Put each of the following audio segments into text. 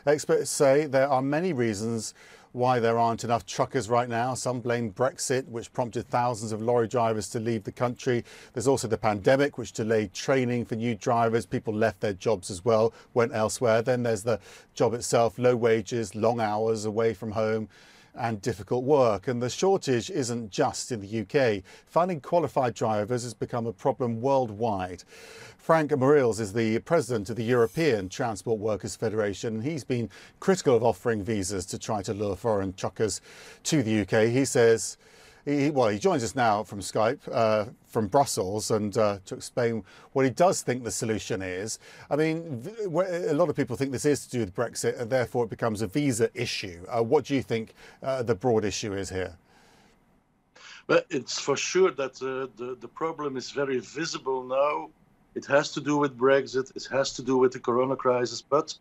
Experts say there are many reasons why there aren't enough truckers right now. Some blame Brexit, which prompted thousands of lorry drivers to leave the country. There's also the pandemic, which delayed training for new drivers. People left their jobs as well, went elsewhere. Then there's the job itself, low wages, long hours away from home and difficult work. And the shortage isn't just in the UK. Finding qualified drivers has become a problem worldwide. Frank Moreels is the president of the European Transport Workers Federation, and he's been critical of offering visas to try to lure foreign truckers to the UK. He says, he joins us now from Skype from Brussels and to explain what he does think the solution is. I mean, a lot of people think this is to do with Brexit and therefore it becomes a visa issue. What do you think the broad issue is here? Well, it's for sure that the problem is very visible now. It has to do with Brexit, it has to do with the corona crisis, but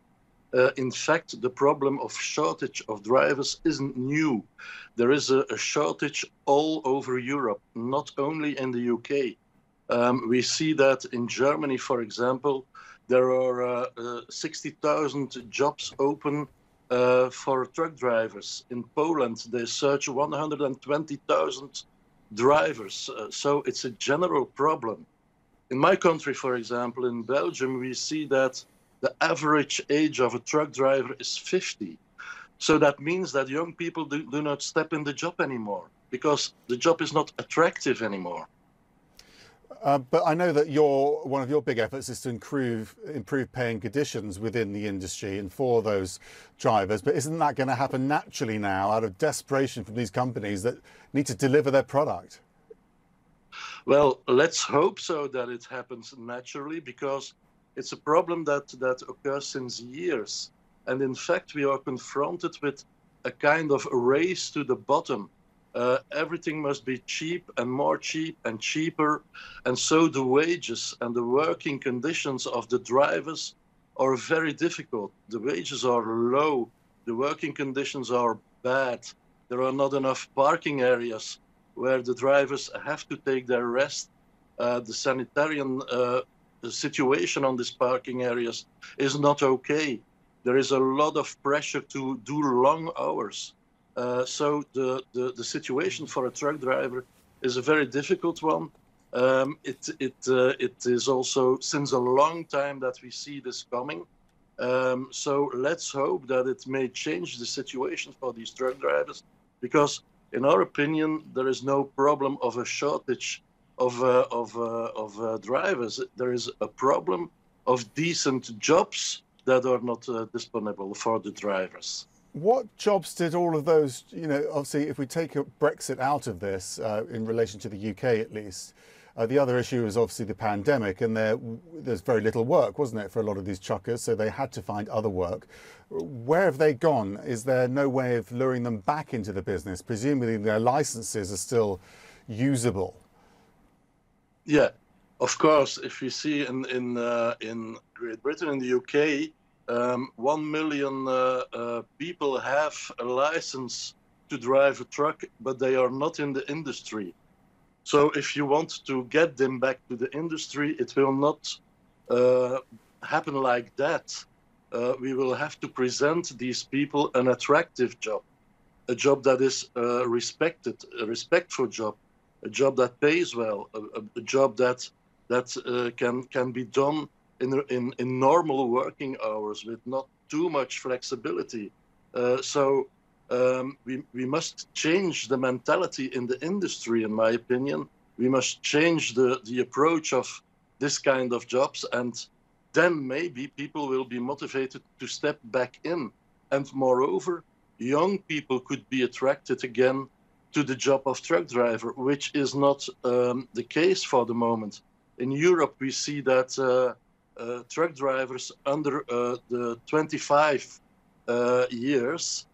in fact, the problem of shortage of drivers isn't new. There is a shortage all over Europe, not only in the UK. We see that in Germany, for example, there are 60,000 jobs open for truck drivers. In Poland, they search 120,000 drivers. So it's a general problem. In my country, for example, in Belgium, we see that the average age of a truck driver is 50. So that means that young people do not step in the job anymore because the job is not attractive anymore. But I know that one of your big efforts is to improve paying conditions within the industry and for those drivers. But isn't that going to happen naturally now out of desperation from these companies that need to deliver their product? Well, let's hope so that it happens naturally, because it's a problem that occurs since years. And in fact, we are confronted with a kind of race to the bottom. Everything must be cheap and more cheap and cheaper. And so the wages and the working conditions of the drivers are very difficult. The wages are low. The working conditions are bad. There are not enough parking areas where the drivers have to take their rest. The sanitarian situation on these parking areas is not okay. There is a lot of pressure to do long hours. So the situation for a truck driver is a very difficult one. It is also since a long time that we see this coming. So let's hope that it may change the situation for these truck drivers, because in our opinion, there is no problem of a shortage of drivers. There is a problem of decent jobs that are not disponible for the drivers. What jobs did all of those, obviously, if we take Brexit out of this, in relation to the UK at least, the other issue is obviously the pandemic, and there's very little work, wasn't it, for a lot of these truckers, so they had to find other work. Where have they gone? Is there no way of luring them back into the business? Presumably their licenses are still usable. Yeah, of course. If you see in Great Britain, in the UK, 1 million people have a license to drive a truck, but they are not in the industry. So if you want to get them back to the industry, it will not happen like that. We will have to present these people an attractive job, a job that is respected, a respectful job, a job that pays well, a job that can be done in normal working hours with not too much flexibility. So we must change the mentality in the industry, in my opinion. We must change the approach of this kind of jobs, and then maybe people will be motivated to step back in. And moreover, young people could be attracted again to the job of truck driver, which is not the case for the moment. In Europe, we see that truck drivers under the 25 years,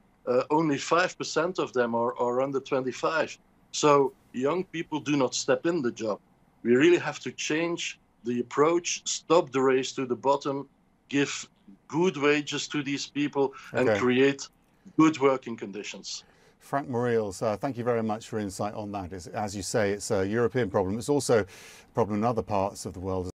only 5% of them are under 25. So young people do not step in the job. We really have to change the approach, stop the race to the bottom, give good wages to these people, and create good working conditions. Frank Moreels, thank you very much for insight on that. As you say, it's a European problem. It's also a problem in other parts of the world.